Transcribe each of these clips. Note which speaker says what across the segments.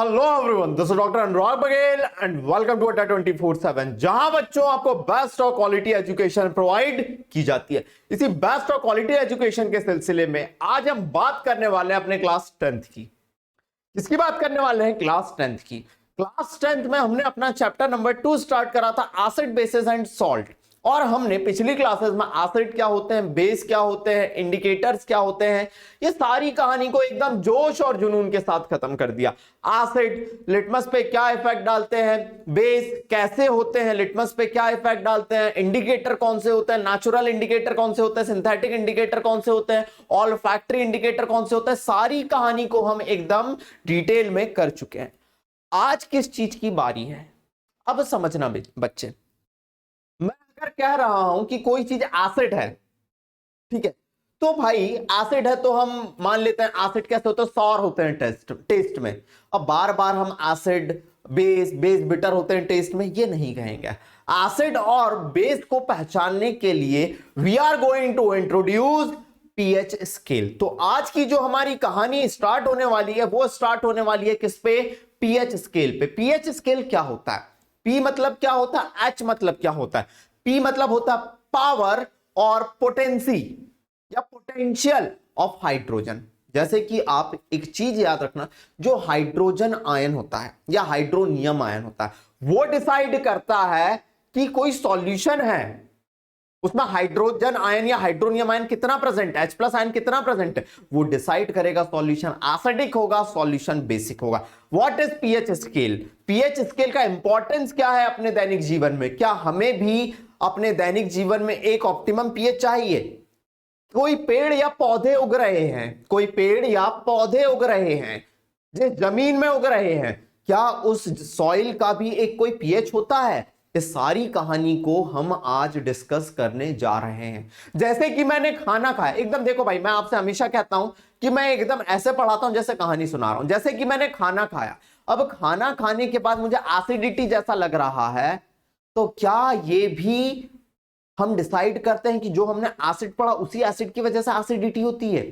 Speaker 1: Hello everyone, this is doctor Anurag Baghel and welcome to Adda 24/7, जहां बच्चों आपको बेस्ट और क्वालिटी एजुकेशन प्रोवाइड की जाती है। इसी बेस्ट और क्वालिटी एजुकेशन के सिलसिले में आज हम बात करने वाले हैं अपने क्लास 10th की। किसकी बात करने वाले हैं? क्लास 10th की। क्लास 10th में हमने अपना चैप्टर नंबर 2 स्टार्ट करा था, एसिड बेसिस एंड सॉल्ट। और हमने पिछली क्लासेस में एसिड क्या होते हैं, बेस क्या होते हैं, इंडिकेटर्स क्या होते हैं, ये सारी कहानी को एकदम जोश और जुनून के साथ खत्म कर दिया। एसिड लिटमस पे क्या इफेक्ट डालते हैं, बेस कैसे होते हैं, लिटमस पे क्या इफेक्ट डालते हैं, इंडिकेटर कौन से होते हैं, नेचुरल इंडिकेटर कौन से होते हैं, सिंथेटिक इंडिकेटर कौन से होते हैं, ऑल्फैक्टरी इंडिकेटर कौन से होते हैं, सारी कहानी को हम एकदम डिटेल में कर चुके हैं। आज किस चीज की बारी है, अब समझना बच्चे। मैं अगर कह रहा हूं कि कोई चीज एसिड है, ठीक है, तो भाई एसिड है तो हम मान लेते हैं एसिड कैसे होते हैं, सॉर होते हैं टेस्ट में। अब बार बार हम एसिड बेस बिटर होते हैं टेस्ट में, ये नहीं कहेंगे। एसिड और बेस को पहचानने के लिए we are going to introduce pH scale. तो आज की जो हमारी कहानी स्टार्ट होने वाली है वो स्टार्ट होने वाली है किस पे? पीएच स्केल पे। पीएच स्केल क्या होता है? पी मतलब क्या होता है, एच मतलब क्या होता है? पी मतलब होता है पावर और पोटेंसी या पोटेंशियल ऑफ हाइड्रोजन। जैसे कि आप एक चीज याद रखना, जो हाइड्रोजन आयन होता है या हाइड्रोनियम आयन होता है वो डिसाइड करता है कि कोई सॉल्यूशन है, उसमें हाइड्रोजन आयन या हाइड्रोनियम आयन कितना प्रेजेंट है, H+ आयन कितना प्रेजेंट है, वो डिसाइड करेगा सॉल्यूशन एसिडिक होगा, सॉल्यूशन बेसिक होगा। What is pH scale? PH scale का इंपॉर्टेंस क्या है अपने दैनिक जीवन में? क्या हमें भी अपने दैनिक जीवन में एक ऑप्टिमम पीएच चाहिए? कोई पेड़ या पौधे उग रहे हैं, कोई पेड़ या पौधे उग रहे हैं जिस जमीन में उग रहे हैं, क्या उस सॉइल का भी एक कोई पीएच होता है? इस सारी कहानी को हम आज डिस्कस करने जा रहे हैं। जैसे कि मैंने खाना खाया, एकदम देखो भाई, मैं आपसे हमेशा कहता हूं कि मैं एकदम ऐसे पढ़ाता हूं जैसे कहानी सुना रहा हूं। जैसे कि मैंने खाना खाया, अब खाना खाने के बाद मुझे एसिडिटी जैसा लग रहा है, तो क्या ये भी हम डिसाइड करते हैं कि जो हमने एसिड पढ़ा उसी एसिड की वजह से एसिडिटी होती है?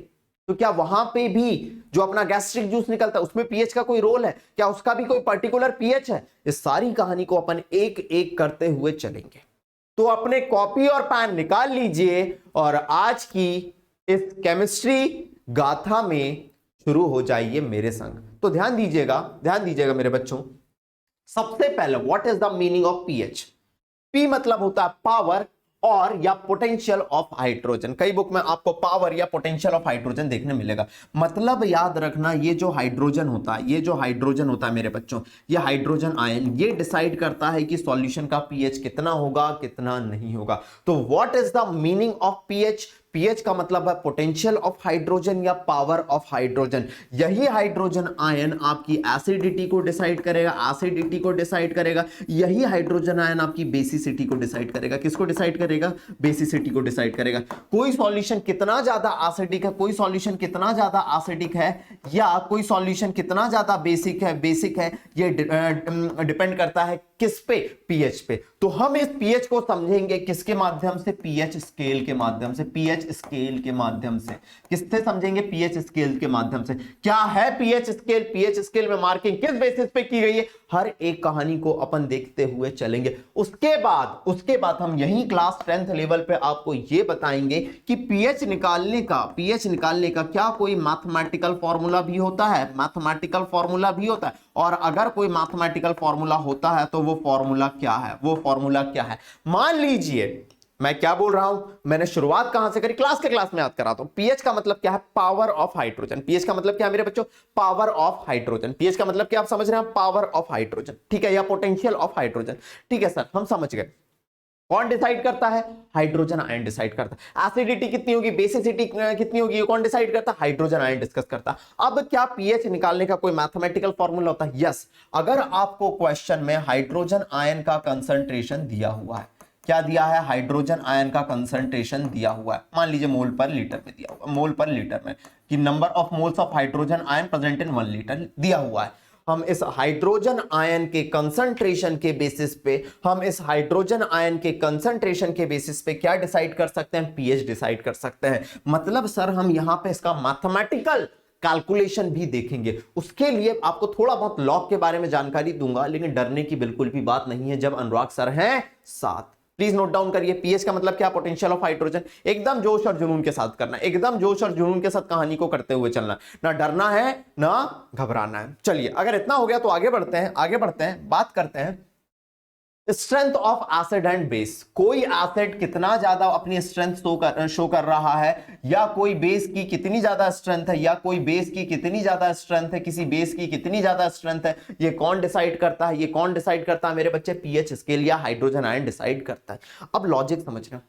Speaker 1: तो क्या वहां पे भी जो अपना गैस्ट्रिक जूस निकलता है उसमें पीएच का कोई रोल है? क्या उसका भी कोई पर्टिकुलर पीएच है? इस सारी कहानी को अपन एक एक करते हुए चलेंगे। तो अपने कॉपी और पेन निकाल लीजिए और आज की इस केमिस्ट्री गाथा में शुरू हो जाइए मेरे संग। तो ध्यान दीजिएगा मेरे बच्चों। सबसे पहले what is the meaning of pH? P मतलब होता है पावर और या पोटेंशियल ऑफ हाइड्रोजन। कई बुक में आपको पावर या पोटेंशियल ऑफ हाइड्रोजन देखने मिलेगा। मतलब याद रखना, ये जो हाइड्रोजन होता है मेरे बच्चों, ये हाइड्रोजन आयन ये डिसाइड करता है कि सॉल्यूशन का पीएच कितना होगा, कितना नहीं होगा। तो what is the meaning of pH? PH का मतलब है पोटेंशियल ऑफ हाइड्रोजन या पावर ऑफ हाइड्रोजन। यही हाइड्रोजन आयन आपकी एसिडिटी को डिसाइड करेगा, यही हाइड्रोजन आयन आपकी बेसिसिटी को डिसाइड करेगा। किसको डिसाइड करेगा? बेसिसिटी को डिसाइड करेगा। कोई सॉल्यूशन कितना ज्यादा एसिडिक है, कोई सॉल्यूशन कितना ज्यादा एसिडिक है, या कोई सॉल्यूशन कितना ज्यादा बेसिक है, ये डिपेंड करता है किस पे? पीएच पे। तो हम इस पीएच को समझेंगे किसके माध्यम से? पीएच स्केल के माध्यम से। पीएच स्केल के माध्यम से किससे समझेंगे? पीएच स्केल के माध्यम से। क्या है पीएच स्केल? पीएच स्केल में मार्किंग किस बेसिस पे की गई है, हर एक कहानी को अपन देखते हुए चलेंगे। उसके बाद हम यही क्लास 10th लेवल पे आपको यह बताएंगे कि पीएच निकालने का क्या कोई मैथमेटिकल फॉर्मूला भी होता है? और अगर कोई मैथमेटिकल फॉर्मूला होता है तो वो फॉर्मूला क्या है? मान लीजिए, मैं क्या बोल रहा हूं, मैंने शुरुआत कहां से करी? क्लास में याद कराता हूं। पीएच का मतलब क्या है? Power of hydrogen. पीएच का मतलब क्या है मेरे बच्चों? Power of hydrogen. पीएच का मतलब क्या आप समझ रहे हैं? पावर ऑफ हाइड्रोजन, ठीक है, या पोटेंशियल ऑफ हाइड्रोजन। ठीक है सर, हम समझ गए। कौन डिसाइड करता है? हाइड्रोजन आयन डिसाइड करता है। एसिडिटी कितनी होगी, बेसिसिटी कितनी होगी, कौन डिसाइड करता है? हाइड्रोजन आयन डिस्कस करता है। अब क्या पीएच निकालने का कोई मैथमेटिकल फॉर्मूला होता है? यस। अगर आपको क्वेश्चन में हाइड्रोजन आयन का कंसंट्रेशन दिया हुआ है, क्या दिया है? हाइड्रोजन आयन का कंसंट्रेशन दिया हुआ है, मान लीजिए मोल पर लीटर में दिया हुआ, मोल पर लीटर में, कि number of moles of hydrogen ion present in 1 litre दिया हुआ है। हम इस हाइड्रोजन आयन के कंसंट्रेशन के बेसिस पे क्या डिसाइड कर सकते हैं? पीएच डिसाइड कर सकते हैं। मतलब सर हम यहां पे इसका मैथमेटिकल कैलकुलेशन भी देखेंगे। उसके लिए आपको थोड़ा बहुत लॉग के बारे में जानकारी दूंगा, लेकिन डरने की बिल्कुल भी बात नहीं है जब अनुराग सर हैं साथ। प्लीज नोट डाउन करिए, पीएच का मतलब क्या, पोटेंशियल ऑफ हाइड्रोजन। एकदम जोश और जुनून के साथ करना, एकदम जोश और जुनून के साथ कहानी को करते हुए चलना, ना डरना है ना घबराना है। चलिए, अगर इतना हो गया तो आगे बढ़ते हैं, बात करते हैं strength of acid and base. कोई एसिड कितना ज्यादा अपनी स्ट्रेंथ शो कर रहा है, या कोई बेस की कितनी ज्यादा स्ट्रेंथ है, या कोई बेस की कितनी ज्यादा स्ट्रेंथ है, किसी बेस की कितनी ज्यादा स्ट्रेंथ है, ये कौन डिसाइड करता है? ये कौन डिसाइड करता है मेरे बच्चे? पीएच स्केल या हाइड्रोजन आयन डिसाइड करता है। अब लॉजिक समझना,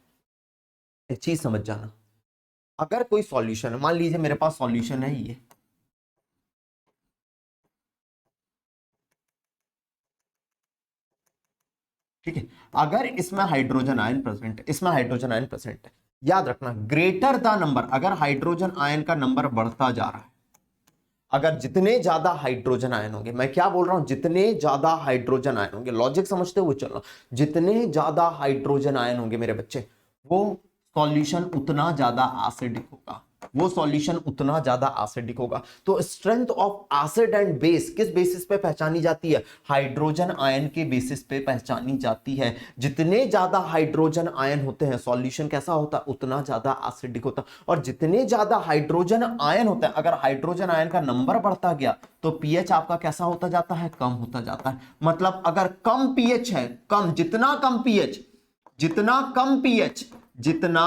Speaker 1: एक चीज समझ जाना, अगर कोई सॉल्यूशन, मान लीजिए मेरे पास सॉल्यूशन है ये, ठीक है, अगर इसमें हाइड्रोजन आयन प्रेजेंट है, इसमें हाइड्रोजन आयन प्रेजेंट है, याद रखना ग्रेटर द नंबर, अगर हाइड्रोजन आयन का नंबर बढ़ता जा रहा है, अगर जितने ज्यादा हाइड्रोजन आयन होंगे, मैं क्या बोल रहा हूं, जितने ज्यादा हाइड्रोजन आयन होंगे, लॉजिक समझते हुए चलना, जितने ज्यादा हाइड्रोजन आयन होंगे मेरे बच्चे, वो सॉल्यूशन उतना ज्यादा एसिडिक होगा, वो सॉल्यूशन उतना ज्यादा एसिडिक होगा। तो strength of acid and base किस बेसिस पे पहचानी जाती है? हाइड्रोजन आयन के बेसिस पे पहचानी जाती है। जितने ज्यादा हाइड्रोजन आयन होते हैं, सॉल्यूशन कैसा होता है? उतना ज्यादा एसिडिक होता है। और जितने ज्यादा हाइड्रोजन आयन होते हैं, अगर हाइड्रोजन आयन का नंबर बढ़ता गया तो पीएच आपका कैसा होता जाता है? कम होता जाता है। मतलब अगर कम पीएच है, कम, जितना कम पीएच, जितना कम पीएच, जितना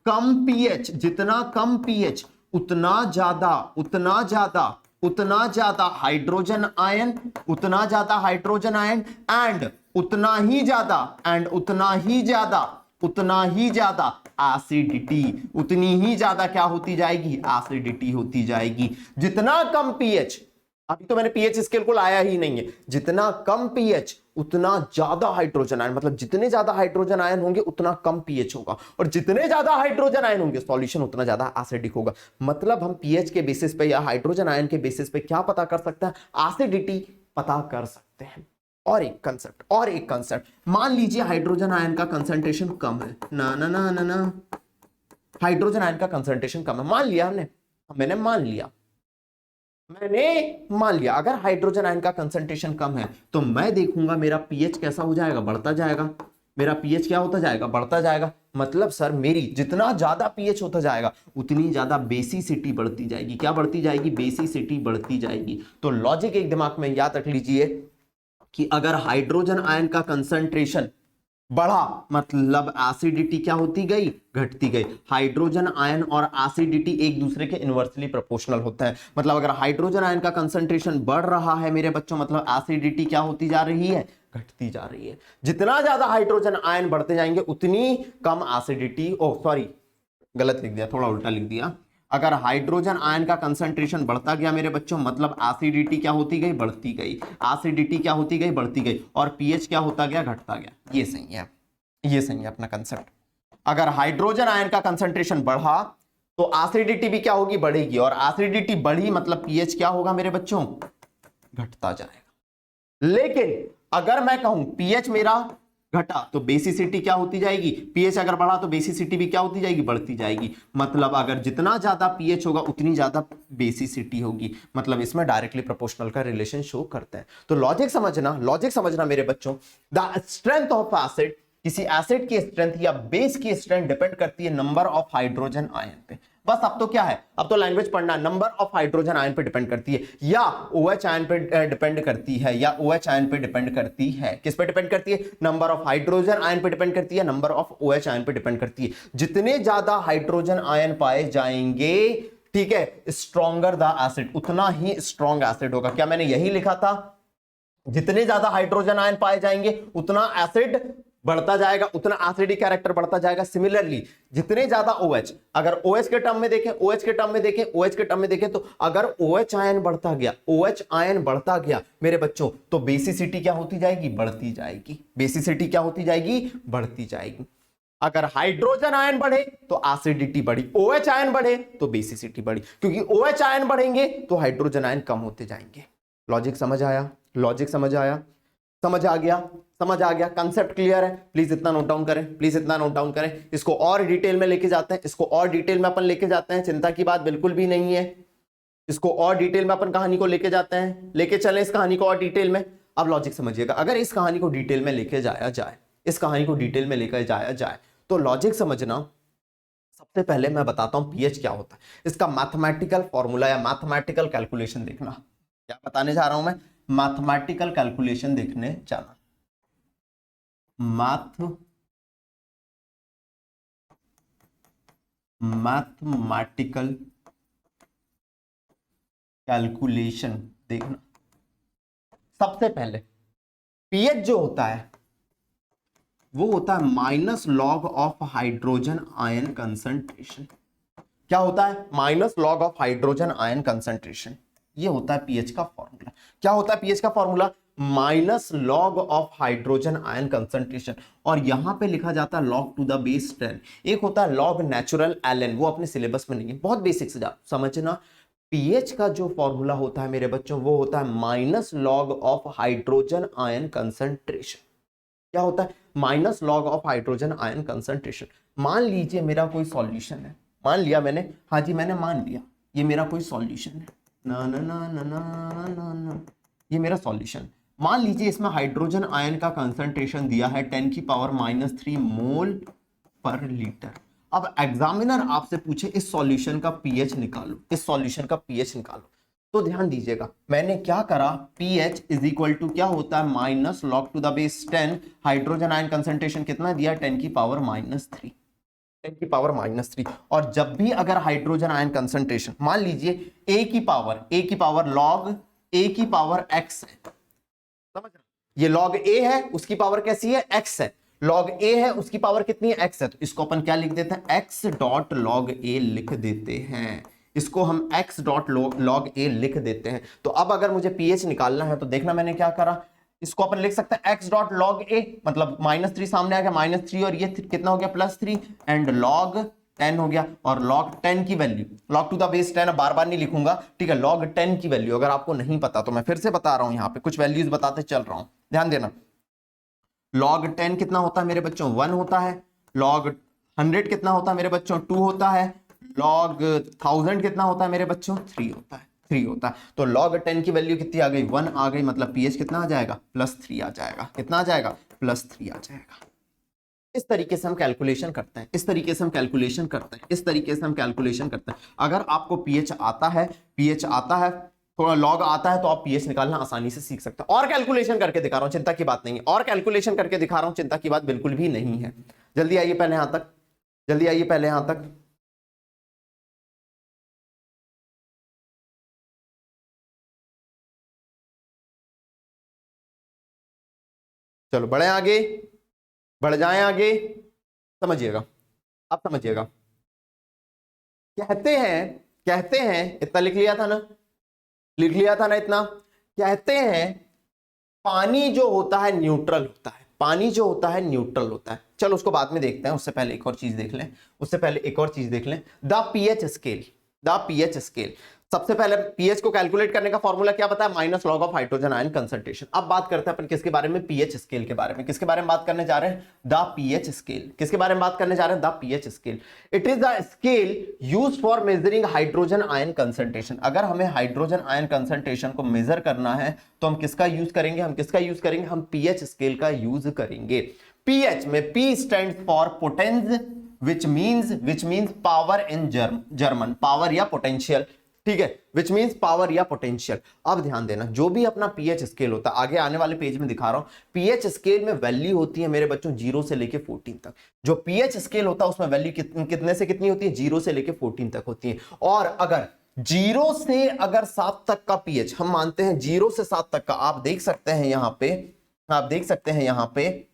Speaker 1: कम पीएच, जितना कम पीएच, उतना ज्यादा, उतना ज्यादा, उतना ज्यादा हाइड्रोजन आयन, उतना ज्यादा हाइड्रोजन आयन, एंड उतना ही ज्यादा, एंड उतना ही ज्यादा, उतना ही ज्यादा एसिडिटी, उतनी ही ज्यादा क्या होती जाएगी? एसिडिटी होती जाएगी। जितना कम पीएच, अभी तो मैंने पीएच स्केल को लाया ही नहीं है, जितना कम पीएच उतना ज्यादा हाइड्रोजन आयन, मतलब जितने ज्यादा हाइड्रोजन आयन होंगे उतना कम पीएच होगा, और जितने ज्यादा हाइड्रोजन आयन होंगे सॉल्यूशन उतना ज्यादा एसिडिक होगा। मतलब हम पीएच के बेसिस पे या हाइड्रोजन आयन के बेसिस पे क्या पता कर सकते हैं? एसिडिटी पता कर सकते हैं। और एक कंसेप्ट, मान लीजिए हाइड्रोजन आयन का कंसंट्रेशन कम है, ना ना ना ना ना, हाइड्रोजन आयन का कंसंट्रेशन कम है, मान लिया हमने, मैंने मान लिया अगर हाइड्रोजन आयन का कंसंट्रेशन कम है तो मैं देखूंगा मेरा पीएच कैसा हो जाएगा? बढ़ता जाएगा। मेरा पीएच क्या होता जाएगा? बढ़ता जाएगा। मतलब सर मेरी जितना ज्यादा पीएच होता जाएगा उतनी ज्यादा बेसिसिटी बढ़ती जाएगी। क्या बढ़ती जाएगी? बेसिसिटी बढ़ती जाएगी। तो लॉजिक एक दिमाग में याद रख लीजिए कि अगर हाइड्रोजन आयन का कंसंट्रेशन बढ़ा, मतलब एसिडिटी क्या होती गई? घटती गई। हाइड्रोजन आयन और एसिडिटी एक दूसरे के इनवर्सली प्रोपोर्शनल होता है। मतलब अगर हाइड्रोजन आयन का कंसंट्रेशन बढ़ रहा है मेरे बच्चों, मतलब एसिडिटी क्या होती जा रही है? घटती जा रही है। जितना ज्यादा हाइड्रोजन आयन बढ़ते जाएंगे उतनी कम एसिडिटी, गलत लिख दिया, थोड़ा उल्टा लिख दिया। अगर हाइड्रोजन आयन का कंसंट्रेशन बढ़ता गया मेरे बच्चों, मतलब एसिडिटी क्या होती गई? बढ़ती गई। एसिडिटी क्या होती गई? बढ़ती गई। और पीएच क्या होता गया? घटता गया। ये सही है, ये सही है अपना कंसेप्ट। अगर हाइड्रोजन आयन का कंसंट्रेशन बढ़ा तो एसिडिटी भी क्या होगी? बढ़ेगी। और एसिडिटी बढ़ी मतलब पीएच क्या होगा मेरे बच्चों? घटता जाएगा। लेकिन अगर मैं कहूं पीएच मेरा घटा तो बेसिसिटी क्या होती जाएगी? पीएच अगर बढ़ा तो बेसिसिटी भी क्या होती जाएगी? बढ़ती जाएगी। मतलब अगर जितना ज्यादा पीएच होगा उतनी ज्यादा बेसिसिटी होगी। मतलब इसमें डायरेक्टली प्रोपोर्शनल का रिलेशन शो करता है। तो लॉजिक समझना मेरे बच्चों, द स्ट्रेंथ ऑफ एसिड, किसी एसिड की स्ट्रेंथ या बेस की स्ट्रेंथ डिपेंड करती है नंबर ऑफ हाइड्रोजन आयन पे। बस अब तो क्या है, अब तो लैंग्वेज पढ़ना, नंबर ऑफ हाइड्रोजन आयन पे डिपेंड करती है, या OH आयन पे डिपेंड करती है, या OH आयन पे डिपेंड करती है। किस पे डिपेंड करती है? नंबर ऑफ हाइड्रोजन आयन पे डिपेंड करती है, नंबर ऑफ OH आयन पे डिपेंड करती है। जितने ज्यादा हाइड्रोजन आयन पाए जाएंगे, ठीक है, स्ट्रॉन्गर द एसिड, उतना ही स्ट्रॉन्ग एसिड होगा। क्या मैंने यही लिखा था? जितने ज्यादा हाइड्रोजन आयन पाए जाएंगे उतना एसिड बढ़ता जाएगा, उतना एसिडिक कैरेक्टर बढ़ता जाएगा। सिमिलरली जितने ज्यादा OH, अगर OH के टर्म में देखें, OH के टर्म में देखें, OH के टर्म में देखें, तो अगर OH आयन बढ़ता गया, OH आयन बढ़ता गया मेरे बच्चों, तो बेसिसिटी क्या होती जाएगी? बढ़ती जाएगी। बेसिसिटी क्या होती जाएगी? बढ़ती जाएगी। अगर हाइड्रोजन आयन बढ़े तो एसिडिटी बढ़ी, OH आयन बढ़े तो बेसिसिटी बढ़ी, क्योंकि OH आयन बढ़ेंगे तो हाइड्रोजन आयन कम होते जाएंगे। लॉजिक समझ आया? लॉजिक समझ आया? समझ आ गया? कंसेप्ट क्लियर है? प्लीज इतना नोट डाउन करें, इसको और डिटेल में लेके जाते हैं, चिंता की बात बिल्कुल भी नहीं है। इसको और डिटेल में अपन कहानी को लेके जाते हैं, लेके चले इस कहानी को और डिटेल में। अब लॉजिक समझिएगा, अगर इस कहानी को डिटेल में लेके जाया जाए, इस कहानी को डिटेल में लेकर जाया जाए तो लॉजिक समझना। सबसे पहले मैं बताता हूं पीएच क्या होता है, इसका मैथमेटिकल फॉर्मूला या मैथमेटिकल कैलकुलेशन देखना। क्या बताने जा रहा हूं मैं, मैथमेटिकल कैलकुलेशन देखने जाना। मैथमेटिकल कैलकुलेशन देखना। सबसे पहले पीएच जो होता है वो होता है minus log of hydrogen ion concentration. क्या होता है, minus log of hydrogen ion concentration. ये होता है पीएच का फॉर्मूला। क्या होता है पीएच का formula, minus log of hydrogen ion concentration, और यहां पे लिखा जाता है लॉग टू द बेस 10। एक होता है लॉग नेचुरल एलएन, वो अपने सिलेबस में नहीं है, बहुत बेसिक से समझना। पीएच का जो फॉर्मूला होता है मेरे बच्चों वो होता है minus log of hydrogen ion concentration. क्या होता है, minus log of hydrogen ion concentration. मान लीजिए मेरा कोई सॉल्यूशन है, मान लिया मैंने, हाँ जी मैंने मान लिया ये मेरा कोई सॉल्यूशन है, ना ना ना ना ना ना ना, ये मेरा सॉल्यूशन। मान लीजिए इसमें हाइड्रोजन आयन का कंसंट्रेशन दिया है 10⁻³ मोल पर लीटर। अब एग्जामिनर आपसे पूछे इस सॉल्यूशन का पीएच निकालो, इस सॉल्यूशन का पीएच निकालो, तो ध्यान दीजिएगा मैंने क्या करा, pH इज इक्वल टू क्या होता है, minus log to the base 10। Hydrogen ion concentration कितना दिया, 10⁻³ 10⁻³ और जब भी अगर हाइड्रोजन आयन कंसंट्रेशन मान लीजिए a की पावर लॉग a की पावर x है, समझ रहे, ये लॉग a है उसकी पावर कैसी है, x है, लॉग a है उसकी पावर कितनी है, x है, तो इसको अपन क्या लिख देते हैं, x डॉट लॉग a लिख देते हैं, इसको हम x डॉट लॉग a लिख देते हैं। तो अब अगर मुझे pH निकालना है तो देखना मैंने क्या करा, इसको अपन लिख सकते हैं x डॉट लॉग a, मतलब -3 सामने आ गया, -3 और ये कितना हो गया +3 एंड लॉग 10 हो गया, और log 10 की value log to the base 10, बार बार नहीं लिखूंगा, ठीक है। log 10 की वैल्यू अगर आपको नहीं पता तो मैं फिर से बता रहा हूं, यहां पे कुछ वैल्यूज बताते चल रहा हूं, ध्यान देना। log 10 कितना होता है मेरे बच्चों, 1 होता है। log 100 कितना होता है मेरे बच्चों, 2 होता है। log 1000 कितना होता है मेरे बच्चों, 3 होता है, 3 होता है। तो log 10 की वैल्यू कितनी आ गई, 1 आ गई, मतलब pH कितना आ जाएगा, +3 आ जाएगा, कितना आ जाएगा, +3 आ जाएगा। इस तरीके से हम कैलकुलेशन करते हैं, इस तरीके से हम कैलकुलेशन करते हैं, इस तरीके से हम कैलकुलेशन करते हैं। अगर आपको pH आता है, pH आता है, थोड़ा लॉग आता है, तो आप pH निकालना आसानी से सीख सकते हैं। और कैलकुलेशन करके दिखा रहा हूं, चिंता की बात नहीं है, और कैलकुलेशन करके दिखा रहा हूं, चिंता की बात बिल्कुल भी नहीं है। जल्दी आइए पहले यहां तक, जल्दी आइए पहले यहां तक। चलो बढ़े आगे, बढ़ जाएं आगे, समझिएगा, आप समझिएगा। कहते हैं इतना लिख लिया था ना, लिख लिया था ना इतना, कहते हैं पानी जो होता है न्यूट्रल होता है, पानी जो होता है न्यूट्रल होता है। चलो उसको बाद में देखते हैं, उससे पहले एक और चीज देख लें, उससे पहले एक और चीज देख लें, the pH scale, the pH scale. सबसे पहले पीएच को कैलकुलेट करने का फॉर्मूला क्या पता है, minus log of hydrogen ion concentration. अब बात करते हैं अपन किसके बारे में, पीएच स्केल के बारे में। किसके बारे में बात करने जा रहे हैं, द पीएच स्केल। किसके बारे में बात करने जा रहे हैं, the pH scale. It is the scale used for measuring hydrogen ion concentration. अगर हमें हाइड्रोजन आयन कंसंट्रेशन को मेजर करना है तो हम किसका यूज करेंगे, हम किसका यूज करेंगे, हम पीएच स्केल का यूज करेंगे। पीएच में P stands for potence, which means power in German, power या पोटेंशियल, ठीक है, विच मींस पावर या पोटेंशियल। अब ध्यान देना, जो भी अपना पीएच स्केल होता है, आगे आने वाले पेज में दिखा रहा हूं, पीएच स्केल में वैल्यू होती है मेरे बच्चों 0 से लेके 14 तक। जो पीएच स्केल होता है उसमें वैल्यू कितने से कितनी होती है, 0 से लेके 14 तक होती है। और अगर 0 से अगर 7 तक का पीएच, हम मानते हैं 0 से 7 तक का, आप देख सकते हैं यहां पे, आप देख सकते हैं यहां पे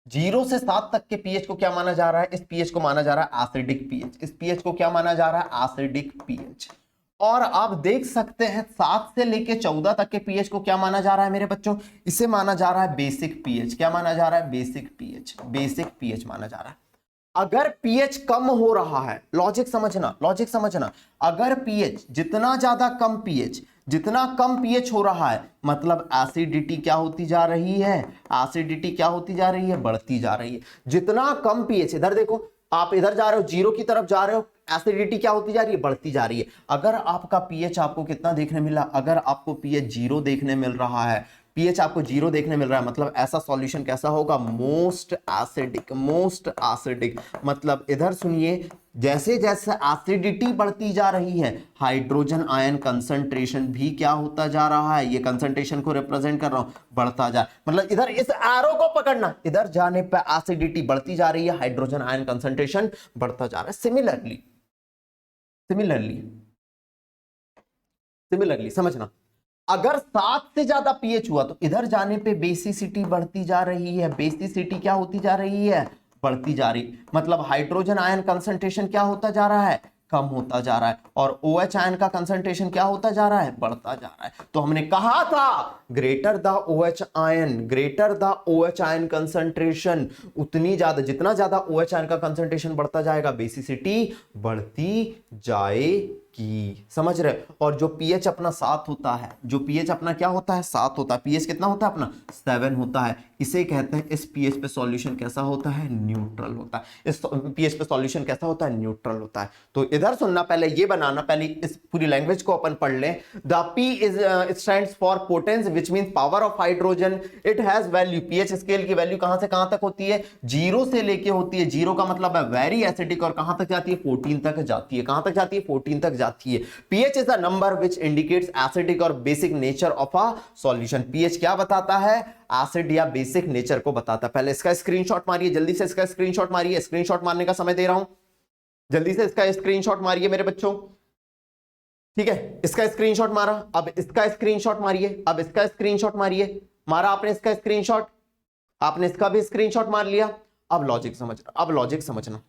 Speaker 1: 0 से 7 तक के पीएच को क्या माना जा रहा है, इस पीएच को माना जा रहा है एसिडिक पीएच। इस पीएच को क्या माना जा रहा है, एसिडिक पीएच। और आप देख सकते हैं 7 से लेके 14 तक के पीएच को क्या माना जा रहा है मेरे बच्चों, इसे माना जा रहा है बेसिक पीएच। क्या माना जा रहा है, बेसिक पीएच, बेसिक पीएच माना जा रहा है। अगर पीएच कम हो रहा है, लॉजिक समझना, लॉजिक समझना, अगर पीएच जितना ज्यादा कम पीएच, जितना कम पीएच हो रहा है, मतलब एसिडिटी क्या होती जा रही है, एसिडिटी क्या होती जा रही है, बढ़ती जा रही है। जितना कम पीएच, इधर देखो, आप इधर जा रहे हो 0 की तरफ जा रहे हो, एसिडिटी क्या होती जा रही है, बढ़ती जा रही है। अगर आपका पीएच आपको कितना देखने मिला, अगर आपको पीएच 0 देखने मिल रहा है, पीएच आपको 0 देखने मिल रहा है, मतलब ऐसा सॉल्यूशन कैसा होगा, मोस्ट एसिडिक, मोस्ट एसिडिक। मतलब इधर सुनिए, जैसे जैसे एसिडिटी बढ़ती जा रही है, हाइड्रोजन आयन कंसंट्रेशन भी क्या होता जा रहा है, ये कंसंट्रेशन को रिप्रेजेंट कर रहा हूं, बढ़ता जा, मतलब इधर इस एरो को पकड़ना, इधर जाने पर एसिडिटी बढ़ती जा रही है, हाइड्रोजन आयन कंसंट्रेशन बढ़ता जा रहा है। सिमिलरली सिमिलरली सिमिलरली समझना, अगर 7 से ज्यादा पीएच हुआ तो इधर जाने पे बेसिसिटी बढ़ती जा रही है, बेसिसिटी क्या होती जा रही है, बढ़ती जा रही, मतलब हाइड्रोजन आयन कंसंट्रेशन क्या होता जा रहा है, कम होता जा रहा है, और OH आयन का कंसंट्रेशन क्या होता जा रहा है, बढ़ता जा रहा है। तो हमने कहा था greater the OH ion, greater the OH ion concentration, उतनी ज्यादा, जितना ज्यादा OH आयन का कंसंट्रेशन बढ़ता जाएगा, बेसिसिटी बढ़ती जाएगी। समझ रहे? और जो पीएच अपना 7 होता है, जो पीएच अपना क्या होता है, 7 होता है, पीएच कितना होता है अपना, 7 होता है, इसे कहते हैं, इस पीएच पे सॉल्यूशन कैसा होता है, न्यूट्रल होता है। इस पीएच पे सॉल्यूशन कैसा होता है, न्यूट्रल होता है। तो इधर सुनना, पहले ये बनाना, पहले इस पूरी लैंग्वेज को अपन पढ़ लें। The P is stands for potence which means power of hydrogen, it has value, pH scale की वैल्यू कहां से कहां तक होती है, 0 से लेके होती है, 0 का मतलब है वेरी एसिडिक, और कहां तक जाती है, 14 तक जाती है, कहां तक जाती है, 14 तक जाती है। pH is a number which indicates acidic और basic nature of a solution। pH क्या बताता है, एसिड या बेसिक नेचर को बताता है। पहले इसका स्क्रीनशॉट मारिए, जल्दी से इसका स्क्रीनशॉट मारिए, स्क्रीनशॉट मारने का समय दे रहा हूं, जल्दी से इसका स्क्रीनशॉट मारिए मेरे बच्चों, ठीक है, इसका स्क्रीनशॉट मारा, अब इसका स्क्रीनशॉट मारिए, अब इसका स्क्रीनशॉट मारिए, मारा आपने इसका स्क्रीनशॉट, आपने इसका भी स्क्रीनशॉट मार लिया। अब लॉजिक समझना, अब लॉजिक समझना,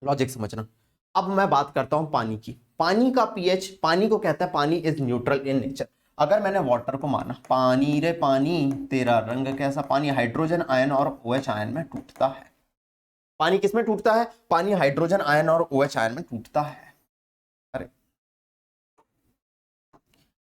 Speaker 1: लॉजिक समझना। अब मैं बात करता हूं पानी की, पानी का पीएच, पानी को कहता है पानी इज न्यूट्रल इन नेचर। अगर मैंने वाटर को माना, पानी रे पानी तेरा रंग कैसा, पानी हाइड्रोजन आयन और OH आयन में टूटता है। पानी किस में टूटता है, पानी हाइड्रोजन आयन और OH आयन में टूटता है। अरे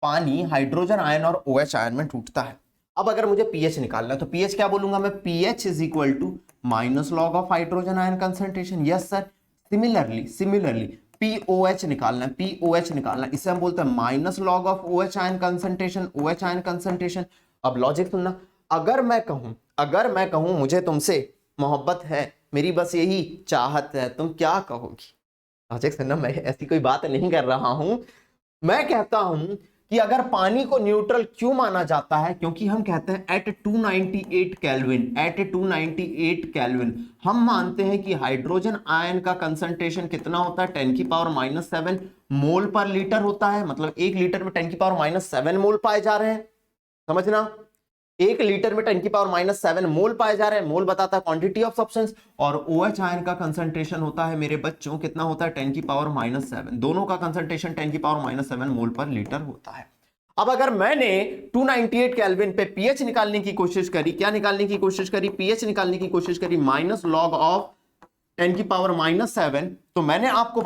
Speaker 1: पानी हाइड्रोजन आयन और OH आयन में टूटता है। अब अगर मुझे पीएच निकालना है तो पीएच क्या बोलूंगा मैं, pH is equal to minus log of hydrogen ion concentration. Yes sir, similarly pOH निकालना है, पीओएच निकालना है, इसे हम बोलते हैं minus log of OH ion concentration, OH ion concentration. अब लॉजिक सुनना, अगर मैं कहूं मुझे तुमसे मोहब्बत है, मेरी बस यही चाहत है, तुम क्या कहोगी। लॉजिक सुनना, मैं ऐसी कोई बात नहीं कर रहा हूं, मैं कहता हूं कि अगर पानी को न्यूट्रल क्यों माना जाता है, क्योंकि हम कहते हैं एट 298 केल्विन, एट 298 केल्विन हम मानते हैं कि हाइड्रोजन आयन का कंसंट्रेशन कितना होता है, 10 की पावर -7 मोल पर लीटर होता है। मतलब 1 लीटर में 10 की पावर -7 मोल पाए जा रहे हैं, समझना, 1 लीटर में 10 की पावर -7 मोल पाए जा रहे हैं। मोल बताता है क्वांटिटी ऑफ सब्सटेंस, और OH आयन का कंसंट्रेशन होता है मेरे बच्चों, कितना होता है, 10 की पावर -7, दोनों का कंसंट्रेशन 10 की पावर -7 मोल पर लीटर होता है। अब अगर मैंने 298 केल्विन पे पीएच निकालने की कोशिश करी, क्या निकालने की कोशिश करी, पीएच निकालने की कोशिश करी, माइनस लॉग ऑफ 10 की पावर -7, तो मैंने आपको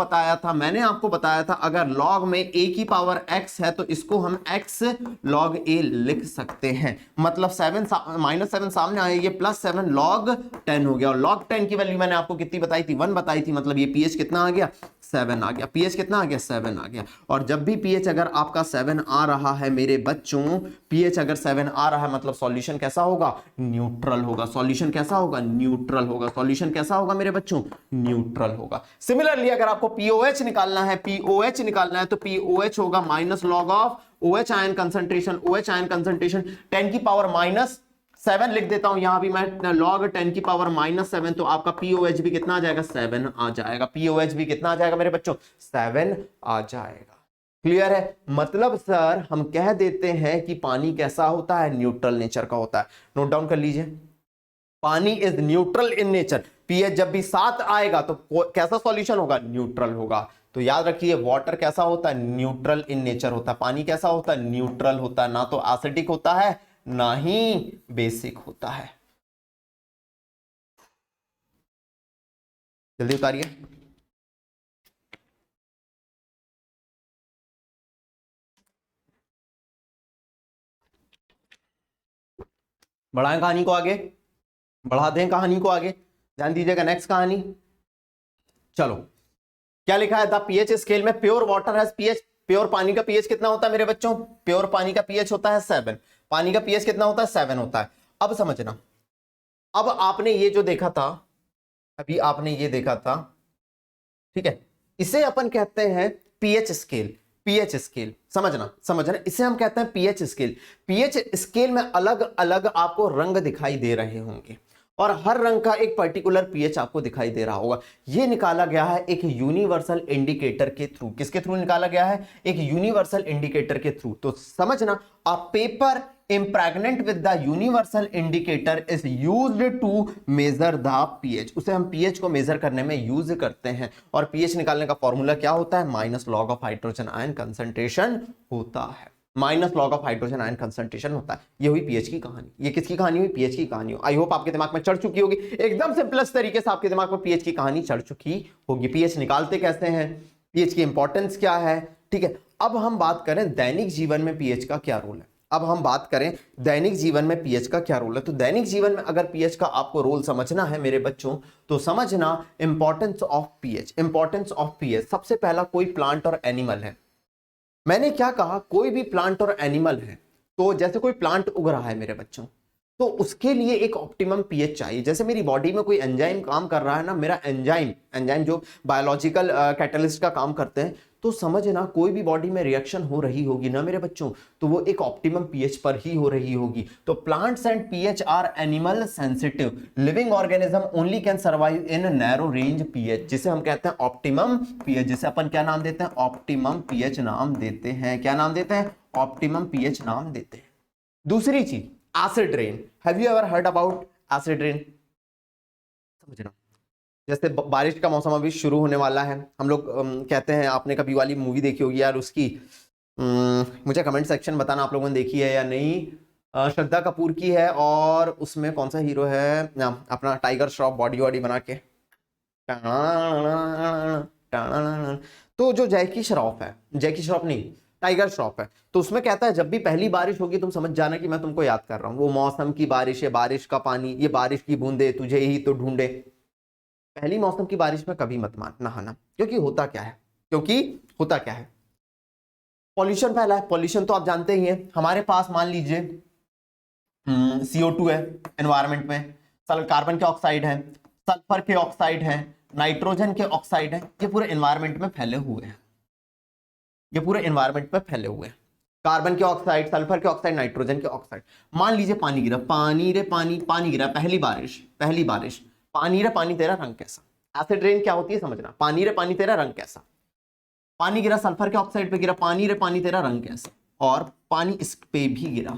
Speaker 1: बताया था अगर लॉग में a की पावर x है तो इसको हम x log a लिख सकते हैं। मतलब -7 सामने आया, ये +7 log 10 हो गया, और log 10 की वैल्यू मैंने आपको कितनी बताई थी, 1 बताई थी। मतलब ये pH कितना आ गया, 7 आ गया, pH कितना आ गया, 7 आ गया। और जब भी pH अगर आपका 7 आ रहा है मेरे बच्चों, pH अगर 7 आ रहा है मतलब सॉल्यूशन कैसा होगा, न्यूट्रल होगा। सॉल्यूशन कैसा होगा, न्यूट्रल होगा। सॉल्यूशन कैसा होगा मेरे बच्चों, न्यूट्रल होगा। सिमिलरली अगर आपको पीओएच निकालना है, पीओएच निकालना है तो पीओएच होगा minus log of OH ion concentration, OH ion concentration 10 की पावर -7 लिख देता हूं यहां भी मैं, लॉग 10 की पावर -7, तो आपका पीओएच भी कितना आ जाएगा, 7 आ जाएगा। पीओएच भी कितना आ जाएगा मेरे बच्चों, 7 आ जाएगा। क्लियर है? मतलब सर हम कह देते हैं कि पानी कैसा होता है, न्यूट्रल नेचर का होता है। नोट डाउन कर लीजिए, पानी is neutral in nature. PH जब भी 7 आएगा तो कैसा सॉल्यूशन होगा, न्यूट्रल होगा। तो याद रखिए वाटर कैसा होता है, न्यूट्रल इन नेचर होता है। पानी कैसा होता है, न्यूट्रल होता है, ना तो एसिडिक होता है ना ही बेसिक होता है। जल्दी उतारिए। बढ़ाएं कहानी को आगे, बढ़ा दें कहानी को आगे, ध्यान दीजिएगा। नेक्स्ट कहानी, चलो क्या लिखा है? द पीएच स्केल में pure water has pH, pure पानी का पीएच कितना होता है मेरे बच्चों? प्योर पानी का पीएच होता है 7। पानी का पीएच कितना होता है? 7 होता है। अब समझना, अब आपने ये जो देखा था, अभी आपने ये देखा था, ठीक है, इसे अपन कहते हैं पीएच स्केल। पीएच स्केल समझना, इसे हम कहते हैं पीएच स्केल। पीएच स्केल में अलग अलग आपको रंग दिखाई दे रहे होंगे और हर रंग का एक पर्टिकुलर पीएच आपको दिखाई दे रहा होगा। यह निकाला गया है एक यूनिवर्सल इंडिकेटर के थ्रू। किसके थ्रू निकाला गया है? एक यूनिवर्सल इंडिकेटर के थ्रू। तो समझना, a paper impregnated with the universal indicator is used to measure the pH. उसे हम पीएच को मेजर करने में यूज करते हैं। और पीएच निकालने का फॉर्मूला क्या होता है? Minus log of hydrogen ion concentration होता है। Minus log of hydrogen ion concentration होता है। ये हुई पीएच की कहानी। ये किसकी कहानी हुई? पीएच की कहानी। आई होप आपके दिमाग में चढ़ चुकी होगी, एकदम सिंपलेस्ट तरीके से आपके दिमाग में पीएच की कहानी चढ़ चुकी होगी। पीएच निकालते कैसे हैं, पीएच की इंपॉर्टेंस क्या है, ठीक है। अब हम बात करें दैनिक जीवन में पीएच का क्या रोल है। अब हम बात करें दैनिक जीवन में पीएच का क्या रोल है। तो दैनिक जीवन में अगर पीएच का आपको रोल समझना है मेरे बच्चों, तो समझना importance of pH. Importance of pH, सबसे पहला कोई प्लांट और एनिमल है। मैंने क्या कहा? कोई भी प्लांट और एनिमल है। तो जैसे कोई प्लांट उग रहा है मेरे बच्चों, तो उसके लिए एक ऑप्टिमम पीएच चाहिए। जैसे मेरी बॉडी में कोई एंजाइम काम कर रहा है ना, मेरा एंजाइम जो बायोलॉजिकल कैटलिस्ट का काम करते हैं, तो समझना कोई भी बॉडी में रिएक्शन हो रही होगी ना मेरे बच्चों, तो वो एक ऑप्टिमम पीएच पर ही हो रही होगी। तो plants and pH are animal sensitive living organism only can survive in narrow range pH, जिसे हम कहते हैं ऑप्टिमम पीएच, जिसे अपन क्या नाम देते हैं? ऑप्टिमम पीएच नाम देते हैं। क्या नाम देते हैं? ऑप्टिमम पीएच नाम देते हैं। दूसरी चीज, acid rain. Have you ever heard about acid rain? समझना, जैसे बारिश का मौसम अभी शुरू होने वाला है, हम लोग कहते हैं, आपने कभी वाली मूवी देखी होगी यार उसकी, मुझे कमेंट सेक्शन बताना आप लोगों ने देखी है या नहीं। श्रद्धा कपूर की है और उसमें कौन सा हीरो है अपना? टाइगर श्रॉफ, बॉडी वॉडी बना के। तो जो जैकी श्रॉफ है, जैकी श्रॉफ नहीं, टाइगर श्रॉफ है, तो उसमें कहता है जब भी पहली बारिश होगी तुम समझ जाना कि मैं तुमको याद कर रहा हूं। वो मौसम की बारिश है, बारिश का पानी, ये बारिश की बूंदे तुझे ही तो ढूंढे। पहली मौसम की बारिश में कभी मत नहाना, क्योंकि होता क्या है? पॉल्यूशन फैला है। पॉल्यूशन तो आप जानते ही हैं। हमारे पास मान लीजिए CO2 है एनवायरनमेंट में, कार्बन के ऑक्साइड है, सल्फर के ऑक्साइड है, नाइट्रोजन के ऑक्साइड है। ये पूरे एनवायरनमेंट में फैले हुए हैं। कार्बन के ऑक्साइड, सल्फर के ऑक्साइड, नाइट्रोजन के ऑक्साइड। मान लीजिए पानी गिरा, पानी गिरा, पहली बारिश, पानी रे पानी तेरा रंग कैसा। एसिड रेन क्या होती है समझना, पानी रे पानी तेरा रंग कैसा। पानी गिरा, सल्फर के ऑक्साइड पे गिरा, पानी रे पानी तेरा रंग कैसा, और पानी इस पे भी गिरा।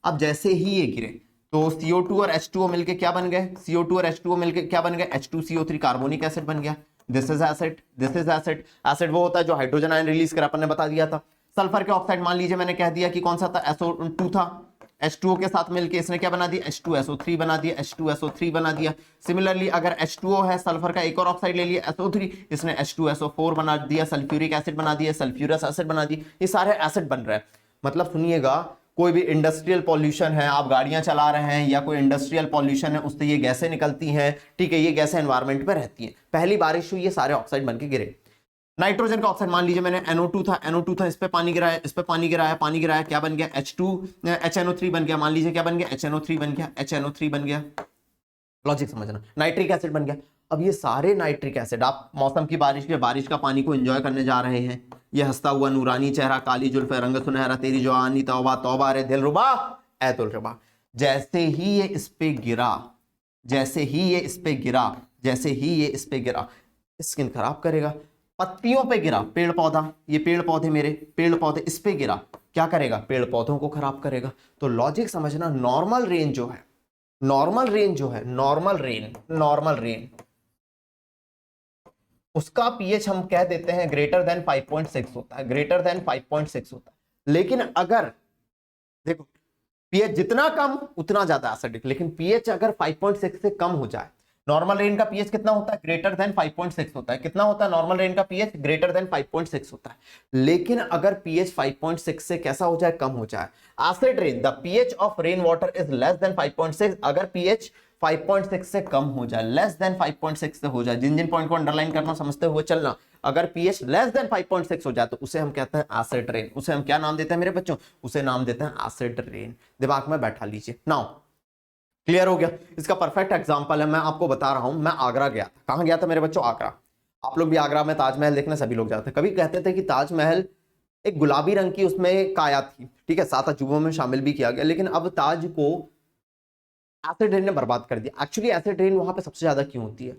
Speaker 1: अब जैसे ही ये गिरे तो CO2 और H2O मिलके क्या बन गए? CO2 और H2O मिलके क्या बन गए? H2CO3 कार्बोनिक एसिड बन गया। This is acid. एसिड वो होता है जो हाइड्रोजन आयन रिलीज कर, अपन ने बता दिया था। सल्फर के ऑक्साइड मान लीजिए मैंने कह दिया कि कौन सा था? SO2 था। H2O के साथ मिलके इसने क्या बना दिया? H2SO3 बना दिया। सिमिलरली अगर H2O है, सल्फर का एक और ऑक्साइड ले लिया SO3, इसने H2SO4 बना दिया, सल्फ्यूरिक एसिड बना दिया, सल्फ्यूरस एसिड बना दिया। ये सारे एसिड बन रहे हैं। मतलब सुनिएगा, कोई भी इंडस्ट्रियल पॉल्यूशन है, आप गाड़ियां चला रहे हैं या कोई इंडस्ट्रियल पॉल्यूशन है, उससे ये गैसें निकलती हैं, ठीक है, ये गैसें एनवायरमेंट में रहती हैं। पहली बारिश हुई, ये सारे ऑक्साइड बन के गिरे। नाइट्रोजन का ऑक्साइड मान लीजिए मैंने NO2 था, इस पे पानी गिराया, क्या बन गया? HNO3 बन गया। मान लीजिए क्या बन गया? HNO3 बन गया। लॉजिक समझना, नाइट्रिक एसिड बन गया। अब ये सारे नाइट्रिक एसिड, आप मौसम की बारिश का पानी को एंजॉय करने जा रहे हैं, ये हंसता हुआ नूरानी चेहरा, काली जुल्फे, रंग सुनहरा, तेरी जवानी तौबा तौबा रे दिलरुबा ऐ दिलरुबा। जैसे ही ये इस पे गिरा, स्किन खराब करेगा। पत्तियों पे गिरा, पेड़ पौधा, ये पेड़ पौधे इस पे गिरा, क्या करेगा? पेड़ पौधों को खराब करेगा। तो लॉजिक समझना, नॉर्मल रेन उसका पीएच हम कह देते हैं ग्रेटर देन 5.6 होता है। लेकिन अगर देखो, पीएच जितना कम उतना ज्यादा एसिडिक, लेकिन पीएच अगर 5.6 से कम हो जाए, नॉर्मल रेन का पीएच कितना होता है? ग्रेटर देन 5.6 होता है। कितना होता है नॉर्मल रेन का पीएच? ग्रेटर देन 5.6 होता है। लेकिन अगर पीएच 5.6 से कैसा हो जाए? कम हो जाए, acid rain, the pH of rain water is less than 5.6। अगर पीएच 5.6 से कम हो जाए, लेस देन 5.6 से हो जाए, जिन पॉइंट को अंडरलाइन करना समझते हुए चलना, अगर पीएच लेस देन 5.6 हो जाए तो उसे हम कहते हैं एसिड रेन। उसे हम क्या नाम देते हैं मेरे बच्चों? उसे नाम देते हैं एसिड रेन। दिमाग में बैठा लीजिए। नाउ क्लियर हो गया? इसका परफेक्ट एग्जांपल है, मैं आपको बता रहा हूं, मैं आगरा गया था। कहां गया था मेरे बच्चों? आगरा। आप लोग भी आगरा में ताजमहल देखने सभी लोग जाते हैं। कभी कहते थे कि ताजमहल एक गुलाबी रंग की उसमें काया थी, ठीक है, 7 अजूबों में शामिल भी किया गया, लेकिन अब ताज को एसिड रेन ने बर्बाद कर दिया। एक्चुअली एसिड रेन वहां पे सबसे ज्यादा क्यों होती है?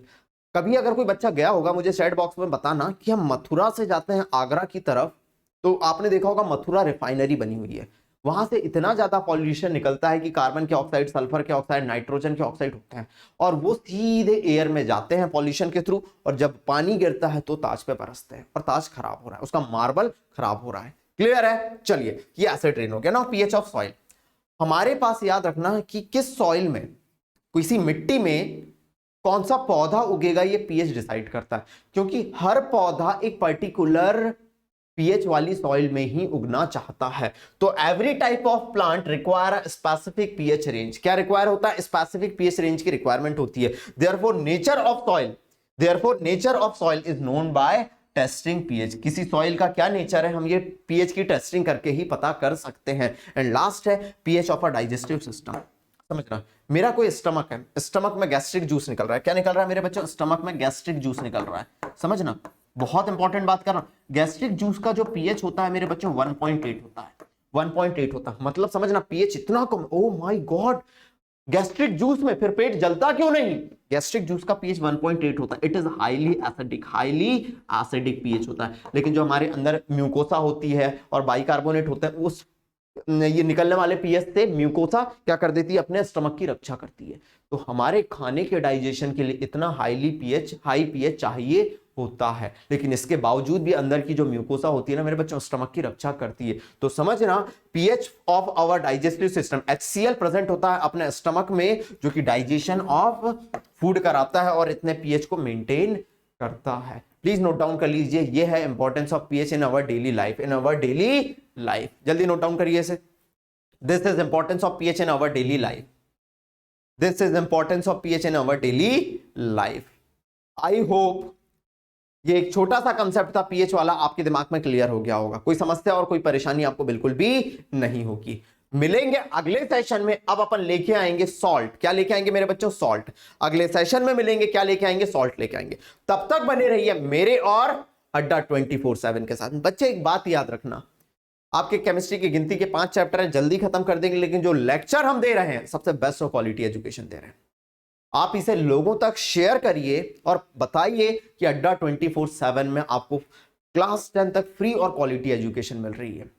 Speaker 1: कभी अगर कोई बच्चा गया होगा, मुझे चैट बॉक्स में बताना कि हम मथुरा से जाते हैं आगरा की तरफ, तो आपने देखा होगा मथुरा रिफाइनरी बनी हुई है, वहां से इतना ज्यादा पॉल्यूशन निकलता है कि कार्बन के ऑक्साइड, सल्फर के ऑक्साइड, नाइट्रोजन के ऑक्साइड होते हैं और वो सीधे एयर में जाते हैं पॉल्यूशन के थ्रू, और जब पानी गिरता है तो ताज पे बरसते हैं और ताज खराब हो रहा है, उसका मार्बल खराब हो रहा है। क्लियर है? चलिए, ये एसिड रेन हो गया ना। पीएच ऑफ सॉइल, हमारे पास याद रखना है कि किस सॉइल में, किसी मिट्टी में कौन सा पौधा उगेगा, ये पीएच डिसाइड करता है, क्योंकि हर पौधा एक पर्टिकुलर पीएच वाली सॉइल में ही उगना चाहता है। तो every type of plant require specific pH range. क्या रिक्वायर होता है? स्पेसिफिक पीएच रेंज की रिक्वायरमेंट होती है। Therefore nature of soil is known by testing pH. किसी सॉइल का क्या नेचर है, हम ये पीएच की टेस्टिंग करके ही पता कर सकते हैं। एंड लास्ट है pH of a digestive system. समझना, मेरा कोई स्टमक है, स्टमक में गैस्ट्रिक जूस निकल रहा है। क्या निकल रहा है मेरे बच्चों? स्टमक में गैस्ट्रिक जूस निकल रहा है। समझना, बहुत इंपॉर्टेंट बात कर रहा हूं। गैस्ट्रिक जूस का जो पीएच होता है मेरे बच्चों 1.8 होता है। 1.8 होता है, मतलब समझना पीएच इतना कम। Oh my God, gastric juice में फिर पेट जलता क्यों नहीं? गैस्ट्रिक जूस का पीएच 1.8 होता है। It is highly acidic pH होता है। लेकिन जो हमारे अंदर म्यूकोसा होती है और बाइकार्बोनेट होता है, उस ये निकलने वाले पीएच से म्यूकोसा क्या कर देती है? अपने स्टमक की रक्षा करती है। तो हमारे खाने के डाइजेशन के लिए इतना हाई पीएच चाहिए होता है, लेकिन इसके बावजूद भी अंदर की जो म्यूकोसा होती है ना मेरे बच्चों, स्टमक की रक्षा करती है। तो समझना, pH of our digestive system, HCl present होता है अपने स्टमक में, जो कि डाइजेशन ऑफ फूड कराता है और इतने पीएच को मेंटेन करता है। प्लीज नोट डाउन कर लीजिए, ये है importance of pH in our daily life. जल्दी नोट डाउन करिए इसे। This is importance of pH in our daily life. I hope ये एक छोटा सा कंसेप्ट था पीएच वाला, आपके दिमाग में क्लियर हो गया होगा। कोई समस्या और कोई परेशानी आपको बिल्कुल भी नहीं होगी। मिलेंगे अगले सेशन में। अब अपन लेके आएंगे सॉल्ट। क्या लेके आएंगे मेरे बच्चों? सॉल्ट। अगले सेशन में मिलेंगे, क्या लेके आएंगे? सॉल्ट लेके आएंगे। तब तक बने रहिए मेरे और अड्डा 24/7 के साथ। बच्चे एक बात याद रखना, आपके केमिस्ट्री की गिनती के 5 चैप्टर हैं, जल्दी खत्म कर देंगे, लेकिन जो लेक्चर हम दे रहे हैं सबसे बेस्ट और क्वालिटी एजुकेशन दे रहे हैं। आप इसे लोगों तक शेयर करिए और बताइए कि अड्डा 24/7 में आपको क्लास 10 तक फ्री और क्वालिटी एजुकेशन मिल रही है।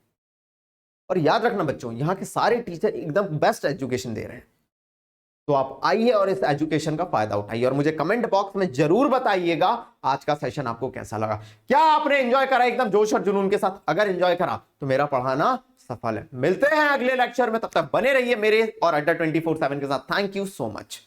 Speaker 1: और याद रखना बच्चों, यहां के सारे टीचर एकदम बेस्ट एजुकेशन दे रहे हैं। तो आप आइए और इस एजुकेशन का फायदा उठाइए और मुझे कमेंट बॉक्स में जरूर बताइएगा आज का सेशन आपको कैसा लगा। क्या आपने एंजॉय करा एकदम जोश और जुनून के साथ? अगर एंजॉय करा तो मेरा पढ़ाना सफल है। मिलते हैं अगले लेक्चर में, तब तक बने रहिए मेरे और अड्डा 24/7 के साथ। Thank you so much.